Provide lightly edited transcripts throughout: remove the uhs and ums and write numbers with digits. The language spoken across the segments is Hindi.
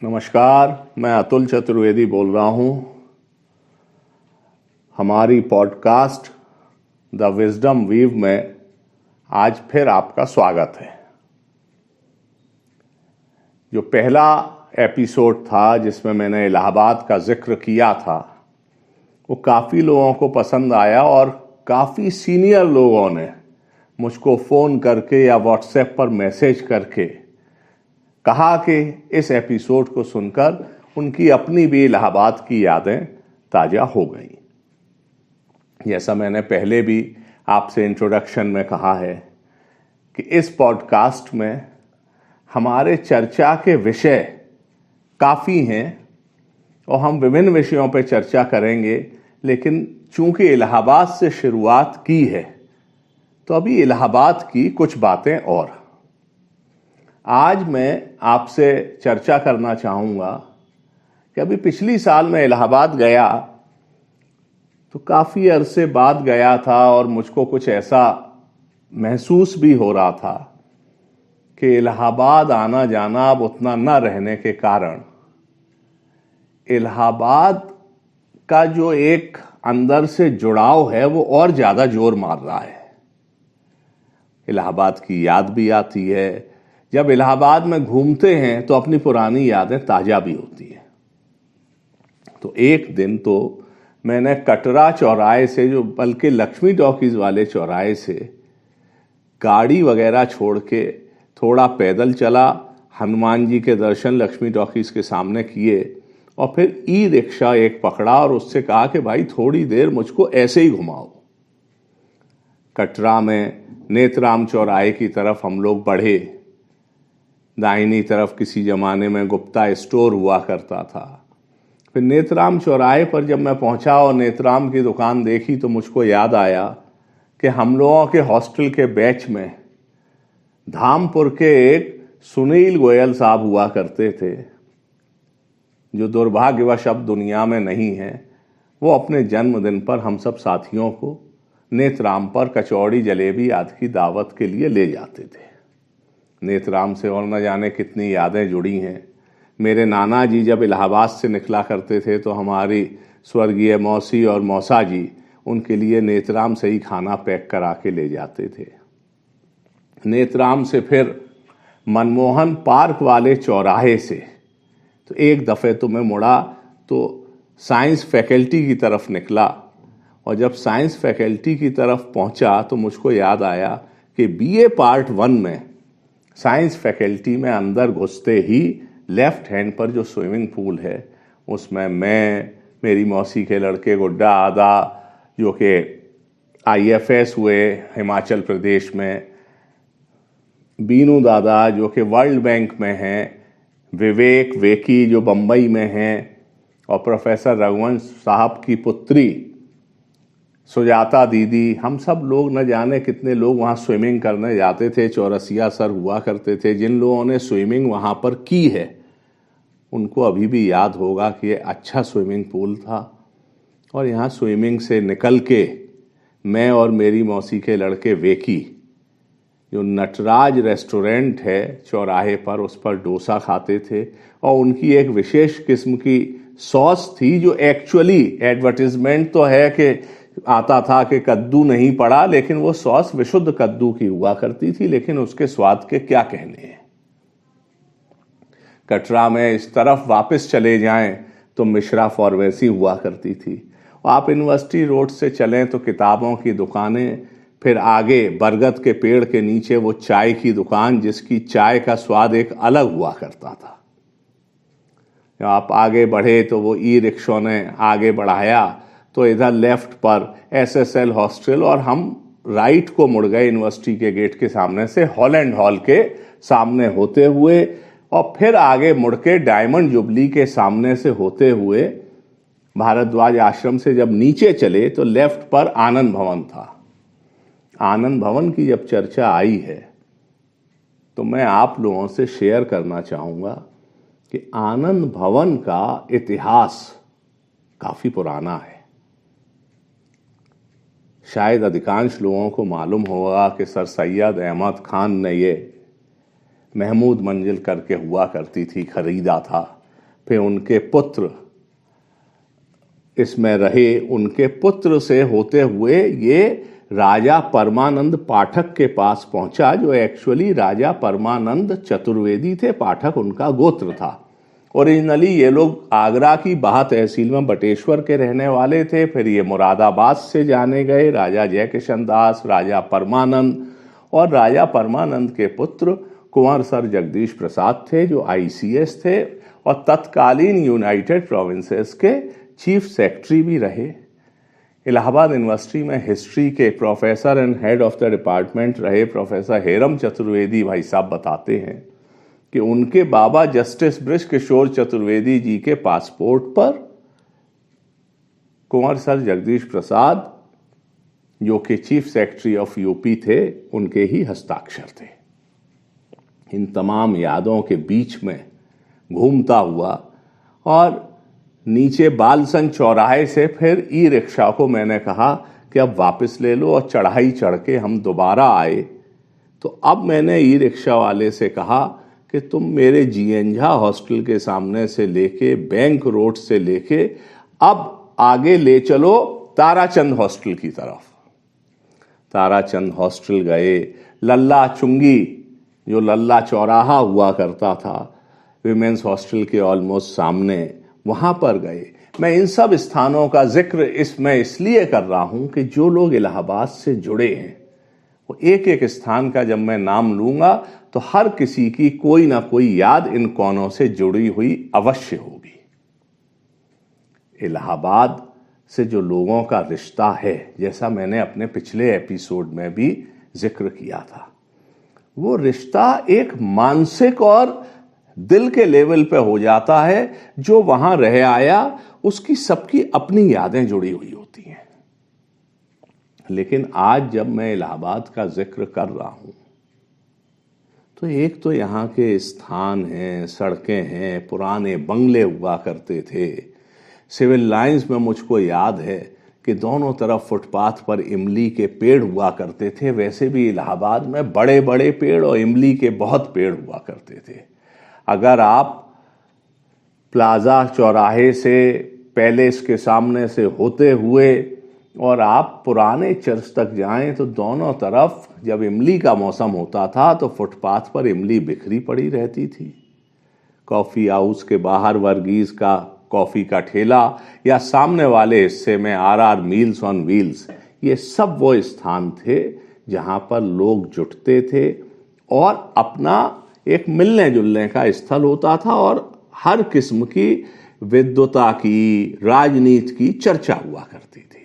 नमस्कार, मैं अतुल चतुर्वेदी बोल रहा हूँ। हमारी पॉडकास्ट द विजडम वीव में आज फिर आपका स्वागत है। जो पहला एपिसोड था जिसमें मैंने इलाहाबाद का जिक्र किया था, वो काफ़ी लोगों को पसंद आया और काफ़ी सीनियर लोगों ने मुझको फ़ोन करके या व्हाट्सएप पर मैसेज करके कहा कि इस एपिसोड को सुनकर उनकी अपनी भी इलाहाबाद की यादें ताज़ा हो गई। जैसा मैंने पहले भी आपसे इंट्रोडक्शन में कहा है कि इस पॉडकास्ट में हमारे चर्चा के विषय काफ़ी हैं और हम विभिन्न विषयों पर चर्चा करेंगे, लेकिन चूंकि इलाहाबाद से शुरुआत की है तो अभी इलाहाबाद की कुछ बातें और। आज मैं आपसे चर्चा करना चाहूँगा कि अभी पिछली साल मैं इलाहाबाद गया तो काफ़ी अरसे बाद गया था और मुझको कुछ ऐसा महसूस भी हो रहा था कि इलाहाबाद आना जाना अब उतना न रहने के कारण इलाहाबाद का जो एक अंदर से जुड़ाव है वो और ज़्यादा जोर मार रहा है। इलाहाबाद की याद भी आती है। जब इलाहाबाद में घूमते हैं तो अपनी पुरानी यादें ताज़ा भी होती हैं। तो एक दिन तो मैंने कटरा चौराहे से, जो बल्कि लक्ष्मी टॉकीज वाले चौराहे से, गाड़ी वगैरह छोड़ के थोड़ा पैदल चला, हनुमान जी के दर्शन लक्ष्मी टॉकीज के सामने किए और फिर ई रिक्शा एक पकड़ा और उससे कहा कि भाई थोड़ी देर मुझको ऐसे ही घुमाओ। कटरा में नेत्राम चौराहे की तरफ हम लोग बढ़े। दाहिनी तरफ किसी ज़माने में गुप्ता स्टोर हुआ करता था। फिर नेत्राम चौराहे पर जब मैं पहुंचा और नेत्राम की दुकान देखी तो मुझको याद आया कि हम लोगों के हॉस्टल के बैच में धामपुर के एक सुनील गोयल साहब हुआ करते थे, जो दुर्भाग्यवश अब दुनिया में नहीं है। वो अपने जन्मदिन पर हम सब साथियों को नेत्राम पर कचौड़ी जलेबी आदि की दावत के लिए ले जाते थे। नेत्राम से और न जाने कितनी यादें जुड़ी हैं। मेरे नाना जी जब इलाहाबाद से निकला करते थे तो हमारी स्वर्गीय मौसी और मौसा जी उनके लिए नेत्राम से ही खाना पैक करा के ले जाते थे। नेत्राम से फिर मनमोहन पार्क वाले चौराहे से तो एक दफ़े तो मैं मुड़ा तो साइंस फैकल्टी की तरफ निकला और जब साइंस फैकल्टी की तरफ पहुंचा तो मुझको याद आया कि बीए पार्ट 1 में साइंस फैकल्टी में अंदर घुसते ही लेफ्ट हैंड पर जो स्विमिंग पूल है उसमें मैं, मेरी मौसी के लड़के गुड्डा आदा जो कि IFS हुए हिमाचल प्रदेश में, बीनू दादा जो कि वर्ल्ड बैंक में हैं, विवेक वेकी जो बम्बई में हैं और प्रोफेसर रघुवंश साहब की पुत्री सुजाता दीदी, हम सब लोग न जाने कितने लोग वहाँ स्विमिंग करने जाते थे। चौरसिया सर हुआ करते थे। जिन लोगों ने स्विमिंग वहाँ पर की है उनको अभी भी याद होगा कि ये अच्छा स्विमिंग पूल था। और यहाँ स्विमिंग से निकल के मैं और मेरी मौसी के लड़के वेकी जो नटराज रेस्टोरेंट है चौराहे पर, उस पर डोसा खाते थे और उनकी एक विशेष किस्म की सॉस थी जो एक्चुअली एडवर्टिजमेंट तो है कि आता था कि कद्दू नहीं पड़ा, लेकिन वो सॉस विशुद्ध कद्दू की हुआ करती थी, लेकिन उसके स्वाद के क्या कहने हैं। कटरा में इस तरफ वापस चले जाएं तो मिश्रा फार्मेसी हुआ करती थी। आप यूनिवर्सिटी रोड से चलें तो किताबों की दुकानें, फिर आगे बरगद के पेड़ के नीचे वो चाय की दुकान जिसकी चाय का स्वाद एक अलग हुआ करता था। जब आप आगे बढ़े तो वो ई रिक्शों ने आगे बढ़ाया तो इधर लेफ्ट पर SSL हॉस्टल और हम राइट को मुड़ गए यूनिवर्सिटी के गेट के सामने से हॉलैंड हॉल के सामने होते हुए और फिर आगे मुड़ के डायमंड जुबली के सामने से होते हुए भारद्वाज आश्रम से जब नीचे चले तो लेफ्ट पर आनंद भवन था। आनंद भवन की जब चर्चा आई है तो मैं आप लोगों से शेयर करना चाहूँगा कि आनंद भवन का इतिहास काफ़ी पुराना है। शायद अधिकांश लोगों को मालूम होगा कि सर सैयद अहमद खान ने ये महमूद मंजिल करके हुआ करती थी खरीदा था फिर उनके पुत्र इसमें रहे, उनके पुत्र से होते हुए ये राजा परमानंद पाठक के पास पहुंचा, जो एक्चुअली राजा परमानंद चतुर्वेदी थे। पाठक उनका गोत्र था। ओरिजिनली ये लोग आगरा की बाह तहसील में बटेश्वर के रहने वाले थे। फिर ये मुरादाबाद से जाने गए, राजा जयकिशन दास, राजा परमानंद, और राजा परमानंद के पुत्र कुंवर सर जगदीश प्रसाद थे, जो ICS थे और तत्कालीन यूनाइटेड प्रोविंसेस के चीफ सेक्रेटरी भी रहे। इलाहाबाद यूनिवर्सिटी में हिस्ट्री के professor and head of the department रहे प्रोफेसर हेरम चतुर्वेदी भाई साहब बताते हैं कि उनके बाबा जस्टिस बृज किशोर चतुर्वेदी जी के पासपोर्ट पर कुंवर सर जगदीश प्रसाद, जो कि चीफ सेक्रेटरी ऑफ यूपी थे, उनके ही हस्ताक्षर थे। इन तमाम यादों के बीच में घूमता हुआ और नीचे बालसंग चौराहे से फिर ई-रिक्शा को मैंने कहा कि अब वापस ले लो, और चढ़ाई चढ़ के हम दोबारा आए। तो अब मैंने ई-रिक्शा वाले से कहा कि तुम मेरे GN झा हॉस्टल के सामने से लेके बैंक रोड से लेके अब आगे ले चलो ताराचंद हॉस्टल की तरफ। ताराचंद हॉस्टल गए, लल्ला चुंगी, जो लल्ला चौराहा हुआ करता था विमेंस हॉस्टल के ऑलमोस्ट सामने, वहां पर गए। मैं इन सब स्थानों का जिक्र इसमें इसलिए कर रहा हूं कि जो लोग इलाहाबाद से जुड़े हैं, वो एक एक स्थान का जब मैं नाम लूंगा तो हर किसी की कोई ना कोई याद इन कोनों से जुड़ी हुई अवश्य होगी। इलाहाबाद से जो लोगों का रिश्ता है, जैसा मैंने अपने पिछले एपिसोड में भी जिक्र किया था, वो रिश्ता एक मानसिक और दिल के लेवल पे हो जाता है। जो वहां रह आया उसकी सबकी अपनी यादें जुड़ी हुई होती हैं। लेकिन आज जब मैं इलाहाबाद का जिक्र कर रहा हूं तो एक तो यहाँ के स्थान हैं, सड़कें हैं, पुराने बंगले हुआ करते थे। सिविल लाइंस में मुझको याद है कि दोनों तरफ फुटपाथ पर इमली के पेड़ हुआ करते थे। वैसे भी इलाहाबाद में बड़े बड़े पेड़ और इमली के बहुत पेड़ हुआ करते थे। अगर आप प्लाजा चौराहे से पैलेस के सामने से होते हुए और आप पुराने चर्च तक जाएं तो दोनों तरफ जब इमली का मौसम होता था तो फुटपाथ पर इमली बिखरी पड़ी रहती थी। कॉफ़ी हाउस के बाहर वर्गीज का कॉफ़ी का ठेला या सामने वाले हिस्से में RR मील्स ऑन व्हील्स, ये सब वो स्थान थे जहां पर लोग जुटते थे और अपना एक मिलने जुलने का स्थल होता था और हर किस्म की विद्वता की, राजनीति की चर्चा हुआ करती थी।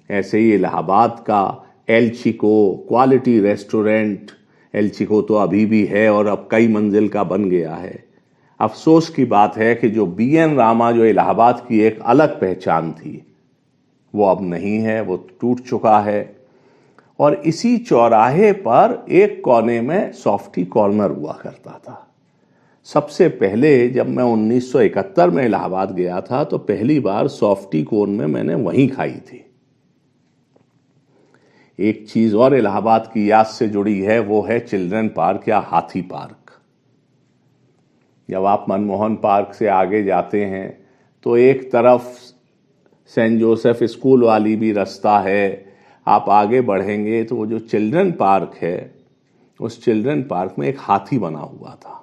ऐसे ही इलाहाबाद का El Chico quality restaurant, El Chico तो अभी भी है और अब कई मंजिल का बन गया है। अफसोस की बात है कि जो BN रामा, जो इलाहाबाद की एक अलग पहचान थी, वो अब नहीं है, वो टूट चुका है। और इसी चौराहे पर एक कोने में सॉफ्टी कॉर्नर हुआ करता था। सबसे पहले जब मैं 1971 में इलाहाबाद गया था तो पहली बार सॉफ्टी कॉर्न में मैंने वहीं खाई थी। एक चीज और इलाहाबाद की याद से जुड़ी है, वो है चिल्ड्रन पार्क या हाथी पार्क। जब आप मनमोहन पार्क से आगे जाते हैं तो एक तरफ सेंट जोसेफ स्कूल वाली भी रास्ता है, आप आगे बढ़ेंगे तो वो जो चिल्ड्रन पार्क है, उस चिल्ड्रन पार्क में एक हाथी बना हुआ था।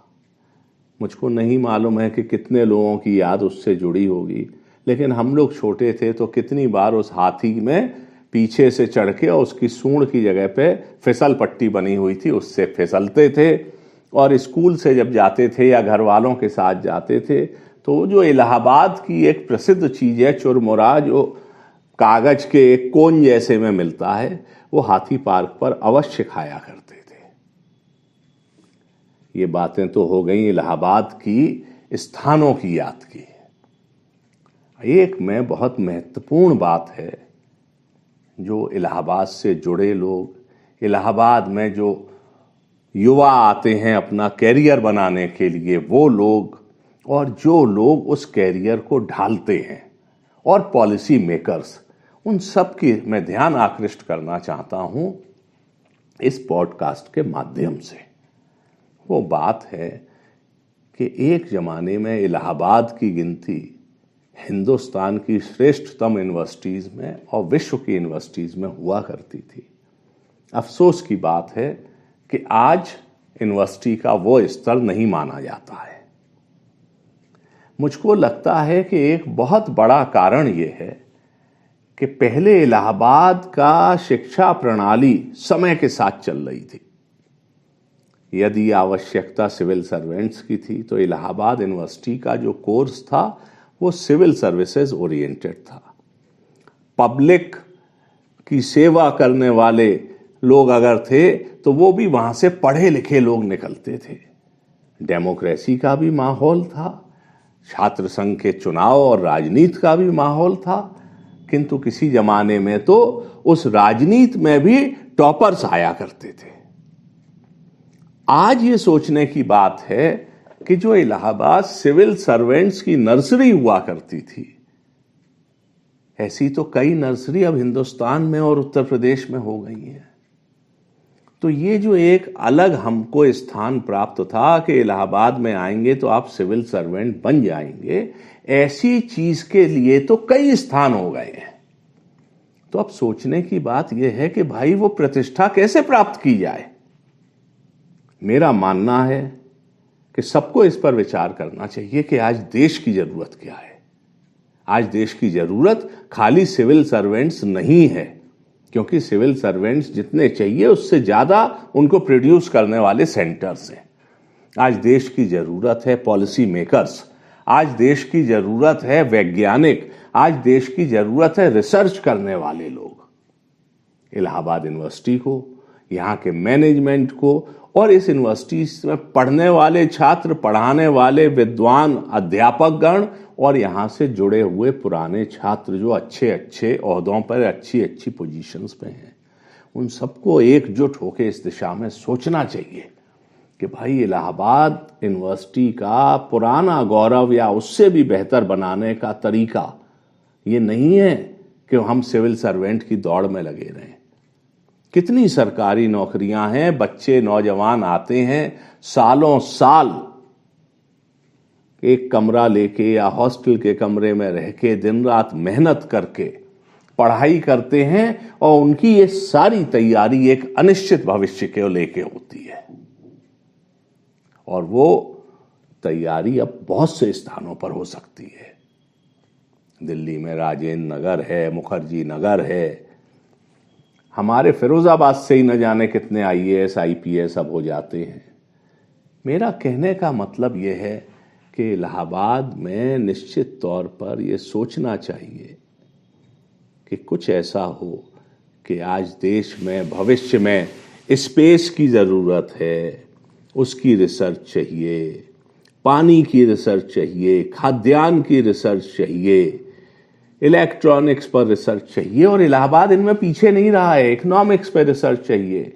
मुझको नहीं मालूम है कि कितने लोगों की याद उससे जुड़ी होगी, लेकिन हम लोग छोटे थे तो कितनी बार उस हाथी में पीछे से चढ़ के और उसकी सूंड की जगह पे फिसल पट्टी बनी हुई थी, उससे फिसलते थे। और स्कूल से जब जाते थे या घर वालों के साथ जाते थे तो जो इलाहाबाद की एक प्रसिद्ध चीज है चुरमुरा, जो कागज के एक कोन जैसे में मिलता है, वो हाथी पार्क पर अवश्य खाया करते थे। ये बातें तो हो गई इलाहाबाद की स्थानों की याद की। एक में बहुत महत्वपूर्ण बात है, जो इलाहाबाद से जुड़े लोग, इलाहाबाद में जो युवा आते हैं अपना कैरियर बनाने के लिए, वो लोग, और जो लोग उस कैरियर को ढालते हैं, और पॉलिसी मेकर्स, उन सब की मैं ध्यान आकृष्ट करना चाहता हूं इस पॉडकास्ट के माध्यम से। वो बात है कि एक जमाने में इलाहाबाद की गिनती हिंदुस्तान की श्रेष्ठतम यूनिवर्सिटीज़ में और विश्व की यूनिवर्सिटीज़ में हुआ करती थी। अफसोस की बात है कि आज यूनिवर्सिटी का वो स्तर नहीं माना जाता है। मुझको लगता है कि एक बहुत बड़ा कारण ये है कि पहले इलाहाबाद का शिक्षा प्रणाली समय के साथ चल रही थी। यदि आवश्यकता सिविल सर्वेंट्स की थी तो इलाहाबाद यूनिवर्सिटी का जो कोर्स था वो सिविल सर्विसेज ओरिएंटेड था। पब्लिक की सेवा करने वाले लोग अगर थे तो वो भी वहां से पढ़े लिखे लोग निकलते थे। डेमोक्रेसी का भी माहौल था, छात्र संघ के चुनाव और राजनीति का भी माहौल था, किंतु किसी जमाने में तो उस राजनीति में भी टॉपर्स आया करते थे। आज ये सोचने की बात है कि जो इलाहाबाद सिविल सर्वेंट्स की नर्सरी हुआ करती थी, ऐसी तो कई नर्सरी अब हिंदुस्तान में और उत्तर प्रदेश में हो गई हैं। तो ये जो एक अलग हमको स्थान प्राप्त था कि इलाहाबाद में आएंगे तो आप सिविल सर्वेंट बन जाएंगे, ऐसी चीज के लिए तो कई स्थान हो गए हैं। तो अब सोचने की बात यह है कि भाई वो प्रतिष्ठा कैसे प्राप्त की जाए। मेरा मानना है कि सबको इस पर विचार करना चाहिए कि आज देश की जरूरत क्या है। आज देश की जरूरत खाली सिविल सर्वेंट्स नहीं है, क्योंकि सिविल सर्वेंट्स जितने चाहिए उससे ज्यादा उनको प्रोड्यूस करने वाले सेंटर्स हैं। आज देश की जरूरत है पॉलिसी मेकर्स, आज देश की जरूरत है वैज्ञानिक, आज देश की जरूरत है रिसर्च करने वाले लोग। इलाहाबाद यूनिवर्सिटी को, यहाँ के मैनेजमेंट को और इस यूनिवर्सिटी में पढ़ने वाले छात्र, पढ़ाने वाले विद्वान अध्यापकगण और यहाँ से जुड़े हुए पुराने छात्र जो अच्छे अच्छे ओहदों पर, अच्छी अच्छी पोजीशंस पे हैं, उन सबको एकजुट होकर इस दिशा में सोचना चाहिए कि भाई इलाहाबाद यूनिवर्सिटी का पुराना गौरव या उससे भी बेहतर बनाने का तरीका ये नहीं है कि हम सिविल सर्वेंट की दौड़ में लगे रहें। कितनी सरकारी नौकरियां हैं, बच्चे नौजवान आते हैं, सालों साल एक कमरा लेके या हॉस्टल के कमरे में रह के दिन रात मेहनत करके पढ़ाई करते हैं और उनकी ये सारी तैयारी एक अनिश्चित भविष्य के लेके होती है। और वो तैयारी अब बहुत से स्थानों पर हो सकती है। दिल्ली में राजेंद्र नगर है, मुखर्जी नगर है, हमारे फिरोजाबाद से ही न जाने कितने IAS IPS अब हो जाते हैं। मेरा कहने का मतलब यह है कि इलाहाबाद में निश्चित तौर पर यह सोचना चाहिए कि कुछ ऐसा हो कि आज देश में भविष्य में स्पेस की ज़रूरत है, उसकी रिसर्च चाहिए, पानी की रिसर्च चाहिए, खाद्यान्न की रिसर्च चाहिए, इलेक्ट्रॉनिक्स पर रिसर्च चाहिए, और इलाहाबाद इनमें पीछे नहीं रहा है। इकोनॉमिक्स पर रिसर्च चाहिए।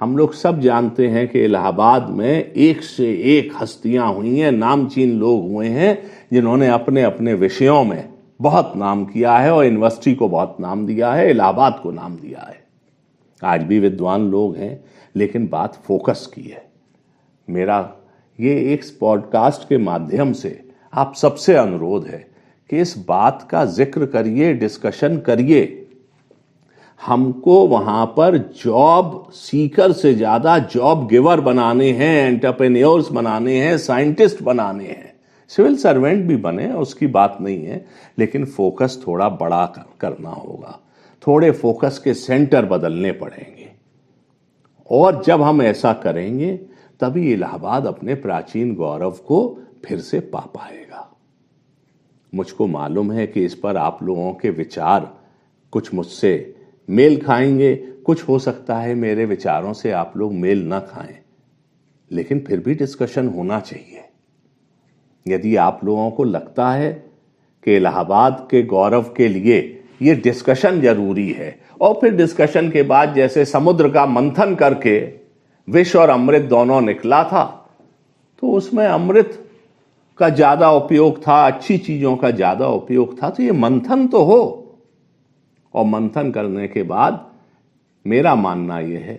हम लोग सब जानते हैं कि इलाहाबाद में एक से एक हस्तियां हुई हैं, नामचीन लोग हुए हैं जिन्होंने अपने अपने विषयों में बहुत नाम किया है और यूनिवर्सिटी को बहुत नाम दिया है, इलाहाबाद को नाम दिया है। आज भी विद्वान लोग हैं, लेकिन बात फोकस की है। मेरा ये एक पॉडकास्ट के माध्यम से आप सबसे अनुरोध है कि इस बात का जिक्र करिए, डिस्कशन करिए। हमको वहां पर जॉब सीकर से ज्यादा जॉब गिवर बनाने हैं, एंटरप्रेन्योर्स बनाने हैं, साइंटिस्ट बनाने हैं। सिविल सर्वेंट भी बने, उसकी बात नहीं है, लेकिन फोकस थोड़ा बड़ा करना होगा। थोड़े फोकस के सेंटर बदलने पड़ेंगे, और जब हम ऐसा करेंगे तभी इलाहाबाद अपने प्राचीन गौरव को फिर से पा पाएगा। मुझको मालूम है कि इस पर आप लोगों के विचार कुछ मुझसे मेल खाएंगे, कुछ हो सकता है मेरे विचारों से आप लोग मेल ना खाएं, लेकिन फिर भी डिस्कशन होना चाहिए। यदि आप लोगों को लगता है कि इलाहाबाद के गौरव के लिए ये डिस्कशन जरूरी है, और फिर डिस्कशन के बाद जैसे समुद्र का मंथन करके विष और अमृत दोनों निकला था, तो उसमें अमृत का ज्यादा उपयोग था, अच्छी चीजों का ज्यादा उपयोग था, तो ये मंथन तो हो। और मंथन करने के बाद मेरा मानना यह है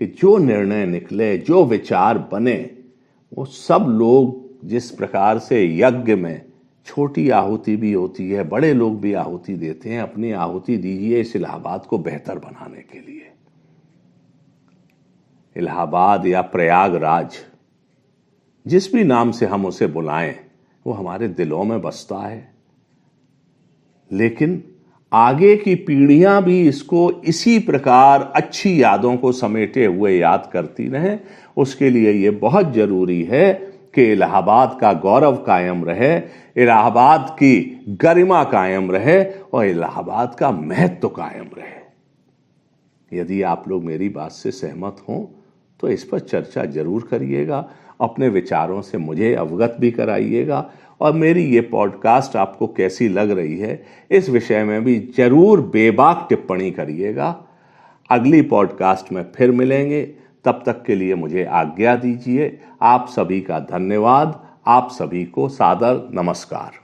कि जो निर्णय निकले, जो विचार बने, वो सब लोग जिस प्रकार से यज्ञ में छोटी आहुति भी होती है, बड़े लोग भी आहुति देते हैं, अपनी आहुति दीजिए इस इलाहाबाद को बेहतर बनाने के लिए। इलाहाबाद या प्रयागराज, जिस भी नाम से हम उसे बुलाएं, वो हमारे दिलों में बसता है, लेकिन आगे की पीढ़ियां भी इसको इसी प्रकार अच्छी यादों को समेटे हुए याद करती रहें। उसके लिए ये बहुत जरूरी है कि इलाहाबाद का गौरव कायम रहे, इलाहाबाद की गरिमा कायम रहे और इलाहाबाद का महत्व कायम रहे। यदि आप लोग मेरी बात से सहमत हों तो इस पर चर्चा जरूर करिएगा, अपने विचारों से मुझे अवगत भी कराइएगा, और मेरी ये पॉडकास्ट आपको कैसी लग रही है इस विषय में भी जरूर बेबाक टिप्पणी करिएगा। अगली पॉडकास्ट में फिर मिलेंगे, तब तक के लिए मुझे आज्ञा दीजिए। आप सभी का धन्यवाद, आप सभी को सादर नमस्कार।